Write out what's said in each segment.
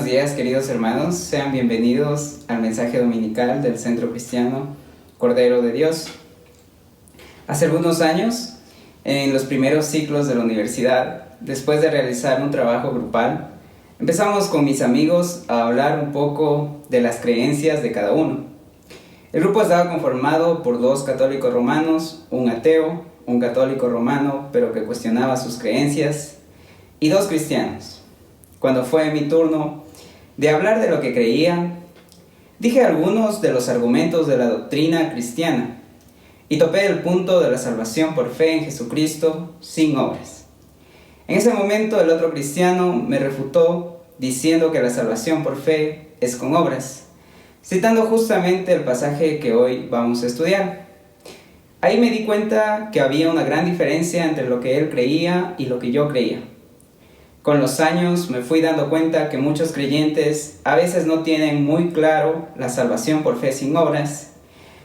días, queridos hermanos, sean bienvenidos al mensaje dominical del Centro Cristiano Cordero de Dios. Hace algunos años, en los primeros ciclos de la universidad, después de realizar un trabajo grupal, empezamos con mis amigos a hablar un poco de las creencias de cada uno. El grupo estaba conformado por 2 católicos romanos, un ateo, un católico romano pero que cuestionaba sus creencias, y 2 cristianos. Cuando fue mi turno de hablar de lo que creía, dije algunos de los argumentos de la doctrina cristiana y topé el punto de la salvación por fe en Jesucristo sin obras. En ese momento el otro cristiano me refutó diciendo que la salvación por fe es con obras, citando justamente el pasaje que hoy vamos a estudiar. Ahí me di cuenta que había una gran diferencia entre lo que él creía y lo que yo creía. Con los años me fui dando cuenta que muchos creyentes a veces no tienen muy claro la salvación por fe sin obras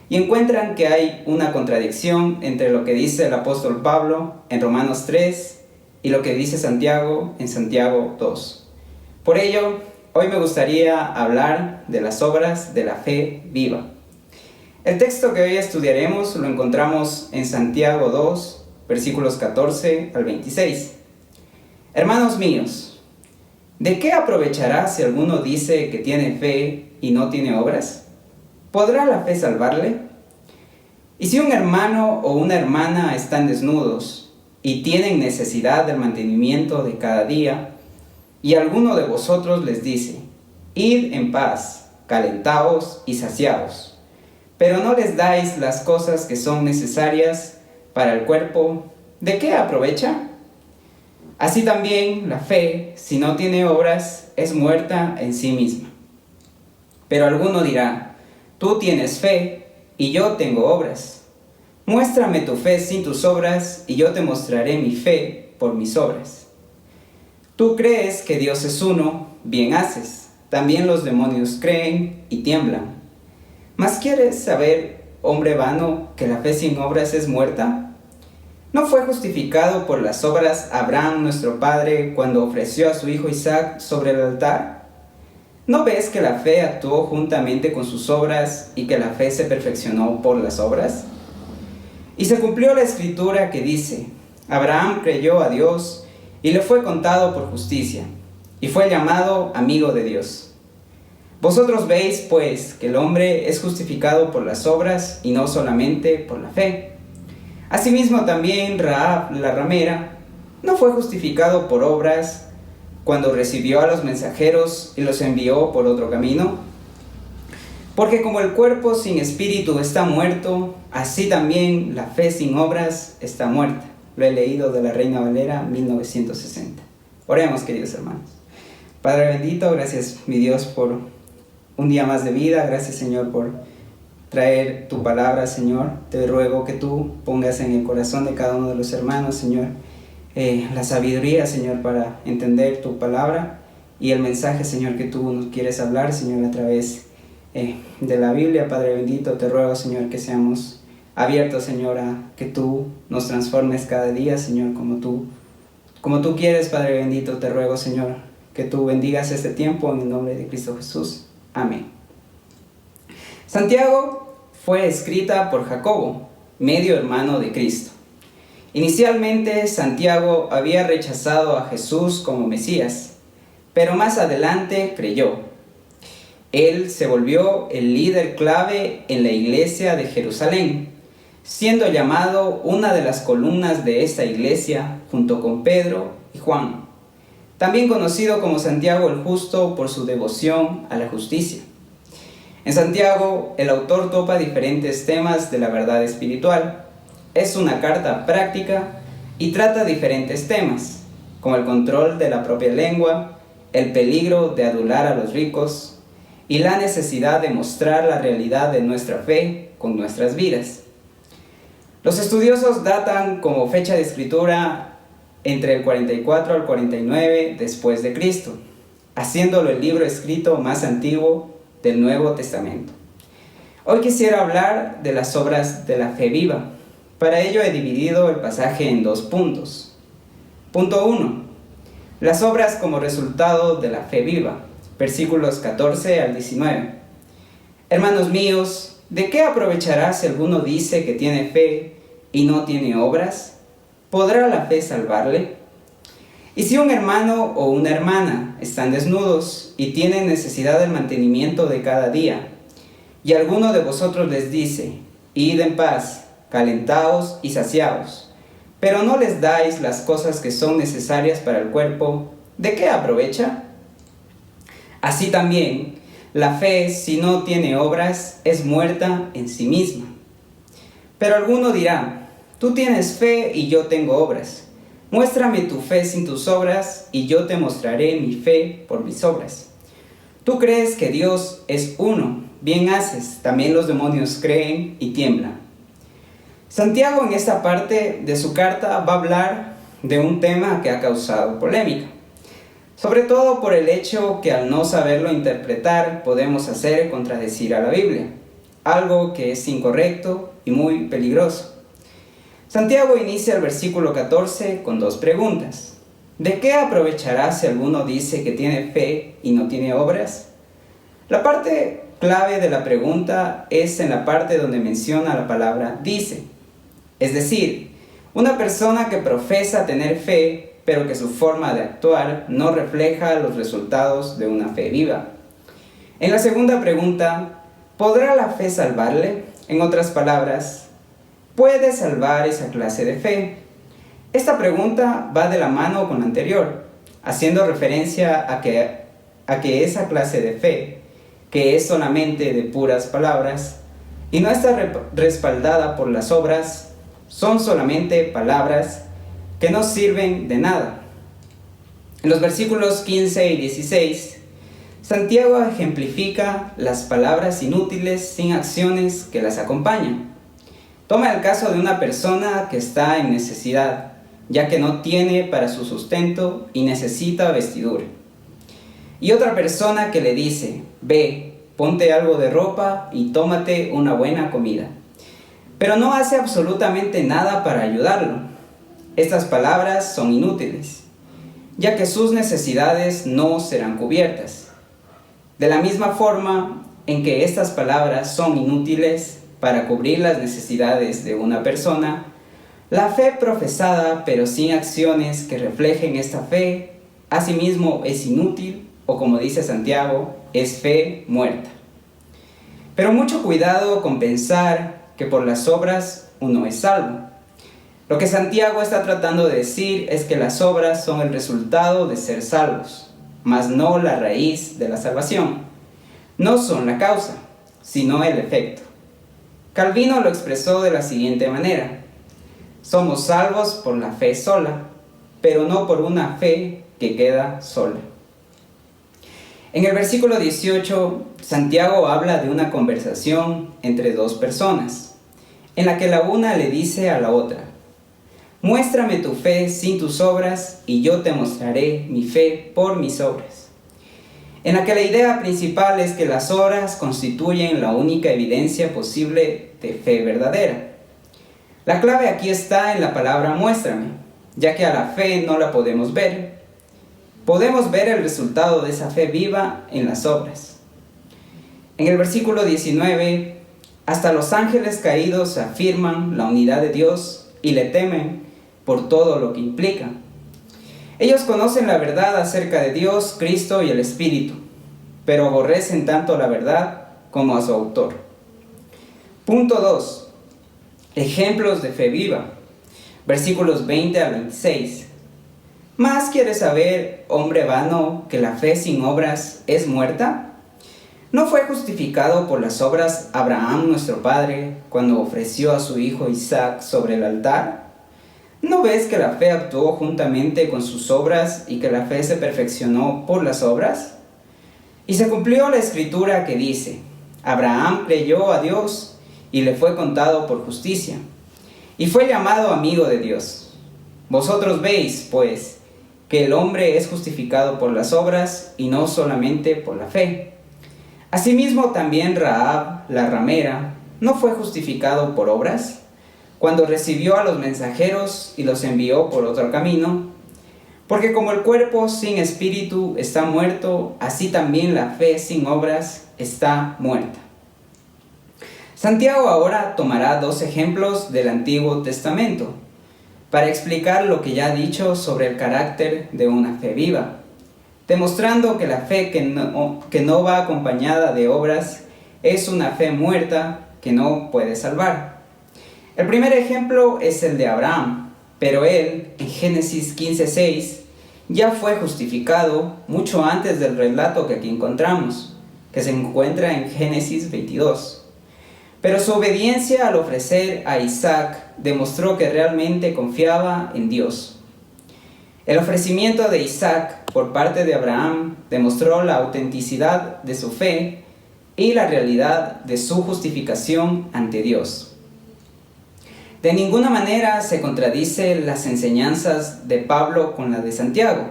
y encuentran que hay una contradicción entre lo que dice el apóstol Pablo en Romanos 3 y lo que dice Santiago en Santiago 2. Por ello, hoy me gustaría hablar de las obras de la fe viva. El texto que hoy estudiaremos lo encontramos en Santiago 2, versículos 14 al 26. Hermanos míos, ¿de qué aprovechará si alguno dice que tiene fe y no tiene obras? ¿Podrá la fe salvarle? Y si un hermano o una hermana están desnudos y tienen necesidad del mantenimiento de cada día, y alguno de vosotros les dice, id en paz, calentaos y saciaos, pero no les dais las cosas que son necesarias para el cuerpo, ¿de qué aprovecha? Así también la fe, si no tiene obras, es muerta en sí misma. Pero alguno dirá, tú tienes fe y yo tengo obras. Muéstrame tu fe sin tus obras y yo te mostraré mi fe por mis obras. Tú crees que Dios es uno, bien haces. También los demonios creen y tiemblan. ¿Mas quieres saber, hombre vano, que la fe sin obras es muerta? ¿No fue justificado por las obras Abraham nuestro padre cuando ofreció a su hijo Isaac sobre el altar? ¿No ves que la fe actuó juntamente con sus obras y que la fe se perfeccionó por las obras? Y se cumplió la escritura que dice, Abraham creyó a Dios y le fue contado por justicia, y fue llamado amigo de Dios. Vosotros veis, pues, que el hombre es justificado por las obras y no solamente por la fe. Asimismo también Rahab, la ramera, no fue justificado por obras cuando recibió a los mensajeros y los envió por otro camino. Porque como el cuerpo sin espíritu está muerto, así también la fe sin obras está muerta. Lo he leído de la Reina Valera 1960. Oremos, queridos hermanos. Padre bendito, gracias mi Dios por un día más de vida. Gracias, Señor, por traer tu palabra, Señor. Te ruego que tú pongas en el corazón de cada uno de los hermanos, Señor, la sabiduría, Señor, para entender tu palabra y el mensaje, Señor, que tú nos quieres hablar, Señor, a través de la Biblia. Padre bendito, te ruego, Señor, que seamos abiertos, Señor, a que tú nos transformes cada día, Señor, como tú quieres, Padre bendito. Te ruego, Señor, que tú bendigas este tiempo en el nombre de Cristo Jesús. Amén. Santiago fue escrita por Jacobo, medio hermano de Cristo. Inicialmente, Santiago había rechazado a Jesús como Mesías, pero más adelante creyó. Él se volvió el líder clave en la iglesia de Jerusalén, siendo llamado una de las columnas de esta iglesia junto con Pedro y Juan, también conocido como Santiago el Justo por su devoción a la justicia. En Santiago, el autor topa diferentes temas de la verdad espiritual. Es una carta práctica y trata diferentes temas, como el control de la propia lengua, el peligro de adular a los ricos y la necesidad de mostrar la realidad de nuestra fe con nuestras vidas. Los estudiosos datan como fecha de escritura entre el 44 al 49 después de Cristo, haciéndolo el libro escrito más antiguo del Nuevo Testamento. Hoy quisiera hablar de las obras de la fe viva. Para ello he dividido el pasaje en 2 puntos. Punto 1. Las obras como resultado de la fe viva. versículos 14 al 19. Hermanos míos, ¿de qué aprovechará si alguno dice que tiene fe y no tiene obras? ¿Podrá la fe salvarle? Y si un hermano o una hermana están desnudos y tienen necesidad del mantenimiento de cada día, y alguno de vosotros les dice, id en paz, calentaos y saciaos, pero no les dais las cosas que son necesarias para el cuerpo, ¿de qué aprovecha? Así también, la fe, si no tiene obras, es muerta en sí misma. Pero alguno dirá, tú tienes fe y yo tengo obras. Muéstrame tu fe sin tus obras, y yo te mostraré mi fe por mis obras. Tú crees que Dios es uno, bien haces, también los demonios creen y tiemblan. Santiago en esta parte de su carta va a hablar de un tema que ha causado polémica, sobre todo por el hecho que al no saberlo interpretar podemos hacer contradecir a la Biblia, algo que es incorrecto y muy peligroso. Santiago inicia el versículo 14 con dos preguntas. ¿De qué aprovechará si alguno dice que tiene fe y no tiene obras? La parte clave de la pregunta es en la parte donde menciona la palabra dice. Es decir, una persona que profesa tener fe, pero que su forma de actuar no refleja los resultados de una fe viva. En la segunda pregunta, ¿podrá la fe salvarle? En otras palabras, ¿puede salvar esa clase de fe? Esta pregunta va de la mano con la anterior, haciendo referencia a que esa clase de fe, que es solamente de puras palabras y no está respaldada por las obras, son solamente palabras que no sirven de nada. En los versículos 15 y 16, Santiago ejemplifica las palabras inútiles sin acciones que las acompañan. Toma el caso de una persona que está en necesidad, ya que no tiene para su sustento y necesita vestidura. Y otra persona que le dice, ve, ponte algo de ropa y tómate una buena comida. Pero no hace absolutamente nada para ayudarlo. Estas palabras son inútiles, ya que sus necesidades no serán cubiertas. De la misma forma en que estas palabras son inútiles para cubrir las necesidades de una persona, la fe profesada pero sin acciones que reflejen esta fe, asimismo es inútil o como dice Santiago, es fe muerta. Pero mucho cuidado con pensar que por las obras uno es salvo. Lo que Santiago está tratando de decir es que las obras son el resultado de ser salvos, mas no la raíz de la salvación. No son la causa, sino el efecto. Calvino lo expresó de la siguiente manera: somos salvos por la fe sola, pero no por una fe que queda sola. En el versículo 18, Santiago habla de una conversación entre dos personas, en la que la una le dice a la otra, muéstrame tu fe sin tus obras y yo te mostraré mi fe por mis obras. En la que la idea principal es que las obras constituyen la única evidencia posible de fe verdadera. La clave aquí está en la palabra muéstrame, ya que a la fe no la podemos ver. Podemos ver el resultado de esa fe viva en las obras. En el versículo 19, hasta los ángeles caídos afirman la unidad de Dios y le temen por todo lo que implica. Ellos conocen la verdad acerca de Dios, Cristo y el Espíritu, pero aborrecen tanto la verdad como a su autor. Punto 2. Ejemplos de fe viva. Versículos 20 al 26. ¿Más quieres saber, hombre vano, que la fe sin obras es muerta? ¿No fue justificado por las obras Abraham nuestro padre cuando ofreció a su hijo Isaac sobre el altar? ¿No ves que la fe actuó juntamente con sus obras y que la fe se perfeccionó por las obras? Y se cumplió la escritura que dice, Abraham creyó a Dios y le fue contado por justicia, y fue llamado amigo de Dios. Vosotros veis, pues, que el hombre es justificado por las obras y no solamente por la fe. Asimismo también Rahab, la ramera, ¿no fue justificado por obras? Cuando recibió a los mensajeros y los envió por otro camino, Porque como el cuerpo sin espíritu está muerto, así también la fe sin obras está muerta. Santiago ahora tomará dos ejemplos del Antiguo Testamento para explicar lo que ya ha dicho sobre el carácter de una fe viva, demostrando que la fe que no va acompañada de obras es una fe muerta que no puede salvar. El primer ejemplo es el de Abraham, pero él, en Génesis 15:6, ya fue justificado mucho antes del relato que aquí encontramos, que se encuentra en Génesis 22. Pero su obediencia al ofrecer a Isaac demostró que realmente confiaba en Dios. El ofrecimiento de Isaac por parte de Abraham demostró la autenticidad de su fe y la realidad de su justificación ante Dios. De ninguna manera se contradicen las enseñanzas de Pablo con la de Santiago.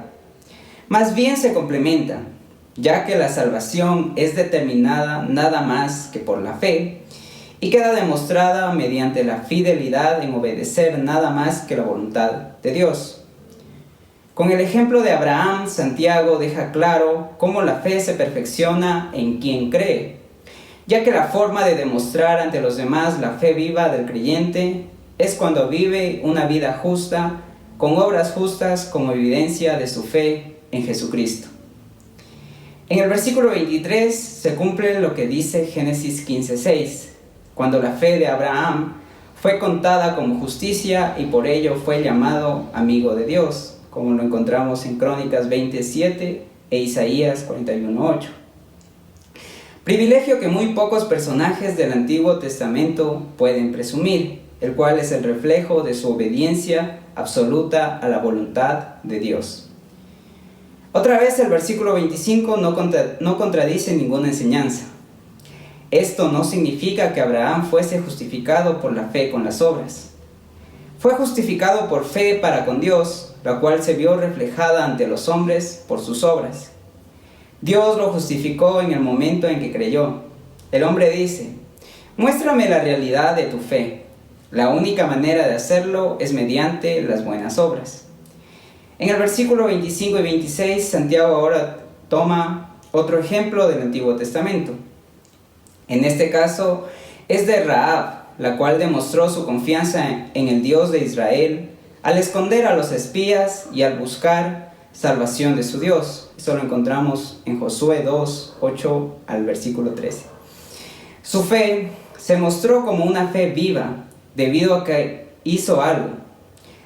Más bien se complementan, ya que la salvación es determinada nada más que por la fe y queda demostrada mediante la fidelidad en obedecer nada más que la voluntad de Dios. Con el ejemplo de Abraham, Santiago deja claro cómo la fe se perfecciona en quien cree, ya que la forma de demostrar ante los demás la fe viva del creyente es cuando vive una vida justa, con obras justas como evidencia de su fe en Jesucristo. En el versículo 23 se cumple lo que dice Génesis 15:6, cuando la fe de Abraham fue contada como justicia y por ello fue llamado amigo de Dios, como lo encontramos en Crónicas 27 e Isaías 41:8. Privilegio que muy pocos personajes del Antiguo Testamento pueden presumir, el cual es el reflejo de su obediencia absoluta a la voluntad de Dios. Otra vez el versículo 25 no contradice ninguna enseñanza. Esto no significa que Abraham fuese justificado por la fe con las obras. Fue justificado por fe para con Dios, la cual se vio reflejada ante los hombres por sus obras. Dios lo justificó en el momento en que creyó. El hombre dice: muéstrame la realidad de tu fe. La única manera de hacerlo es mediante las buenas obras. En el versículo 25 y 26, Santiago ahora toma otro ejemplo del Antiguo Testamento. En este caso es de Rahab, la cual demostró su confianza en el Dios de Israel al esconder a los espías y al buscar salvación de su Dios. Esto lo encontramos en Josué 2, 8 al versículo 13. Su fe se mostró como una fe viva, debido a que hizo algo.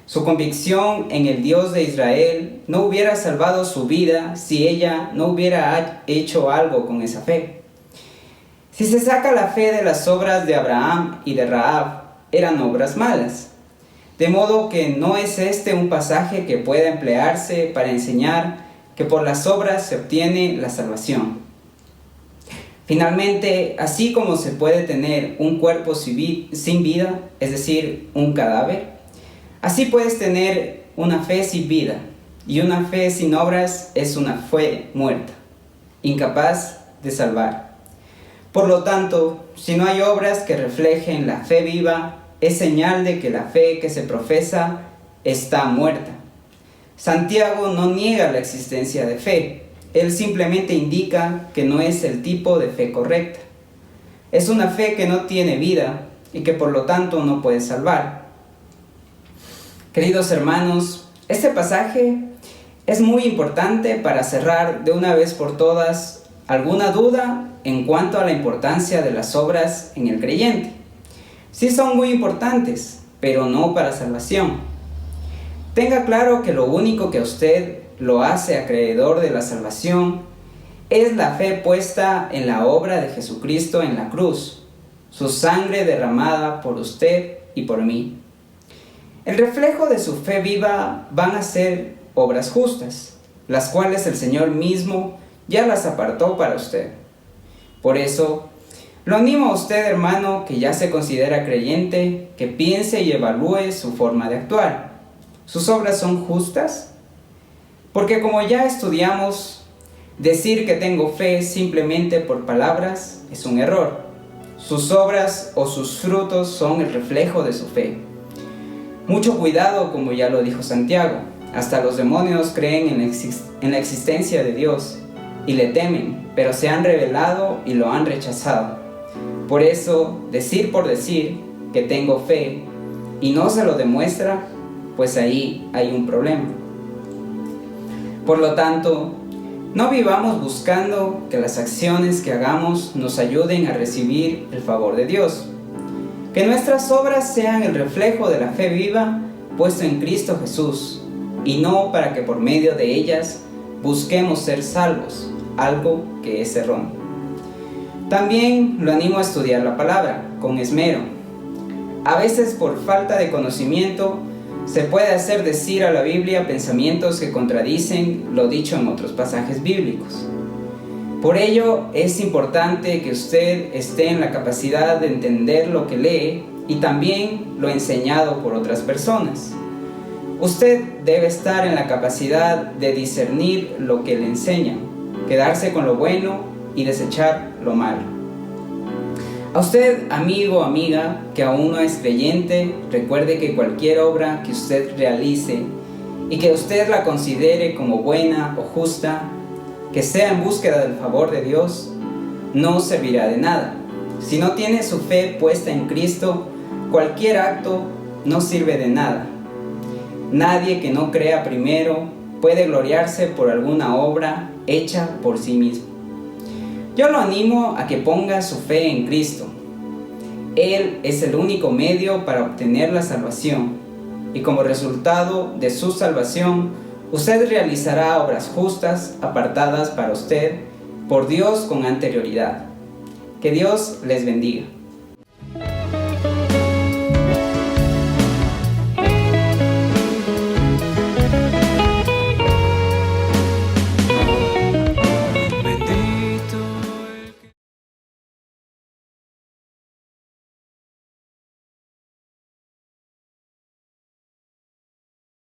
Su convicción en el Dios de Israel no hubiera salvado su vida si ella no hubiera hecho algo con esa fe. Si se saca la fe de las obras de Abraham y de Rahab, eran obras malas. De modo que no es este un pasaje que pueda emplearse para enseñar que por las obras se obtiene la salvación. Finalmente, así como se puede tener un cuerpo sin vida, es decir, un cadáver, así puedes tener una fe sin vida, y una fe sin obras es una fe muerta, incapaz de salvar. Por lo tanto, si no hay obras que reflejen la fe viva, es señal de que la fe que se profesa está muerta. Santiago no niega la existencia de fe. Él simplemente indica que no es el tipo de fe correcta. Es una fe que no tiene vida y que por lo tanto no puede salvar. Queridos hermanos, este pasaje es muy importante para cerrar de una vez por todas alguna duda en cuanto a la importancia de las obras en el creyente. Sí son muy importantes, pero no para salvación. Tenga claro que lo único que a usted lo hace acreedor de la salvación es la fe puesta en la obra de Jesucristo en la cruz, su sangre derramada por usted y por mí. El reflejo de su fe viva van a ser obras justas, las cuales el Señor mismo ya las apartó para usted. Por eso, lo animo a usted, hermano, que ya se considera creyente, que piense y evalúe su forma de actuar. ¿Sus obras son justas? Porque como ya estudiamos, decir que tengo fe simplemente por palabras es un error. Sus obras o sus frutos son el reflejo de su fe. Mucho cuidado, como ya lo dijo Santiago, Hasta los demonios creen en la existencia de Dios y le temen, pero se han rebelado y lo han rechazado. Por eso, decir por decir que tengo fe y no se lo demuestra, pues ahí hay un problema. Por lo tanto, no vivamos buscando que las acciones que hagamos nos ayuden a recibir el favor de Dios. Que nuestras obras sean el reflejo de la fe viva puesto en Cristo Jesús, y no para que por medio de ellas busquemos ser salvos, algo que es erróneo. También lo animo a estudiar la palabra con esmero. A veces por falta de conocimiento se puede hacer decir a la Biblia pensamientos que contradicen lo dicho en otros pasajes bíblicos. Por ello es importante que usted esté en la capacidad de entender lo que lee y también lo enseñado por otras personas. Usted debe estar en la capacidad de discernir lo que le enseñan, quedarse con lo bueno y desechar lo malo. A usted, amigo o amiga, que aún no es creyente, recuerde que cualquier obra que usted realice y que usted la considere como buena o justa, que sea en búsqueda del favor de Dios, no servirá de nada. Si no tiene su fe puesta en Cristo, cualquier acto no sirve de nada. Nadie que no crea primero puede gloriarse por alguna obra hecha por sí mismo. Yo lo animo a que ponga su fe en Cristo. Él es el único medio para obtener la salvación, y como resultado de su salvación, usted realizará obras justas apartadas para usted por Dios con anterioridad. Que Dios les bendiga.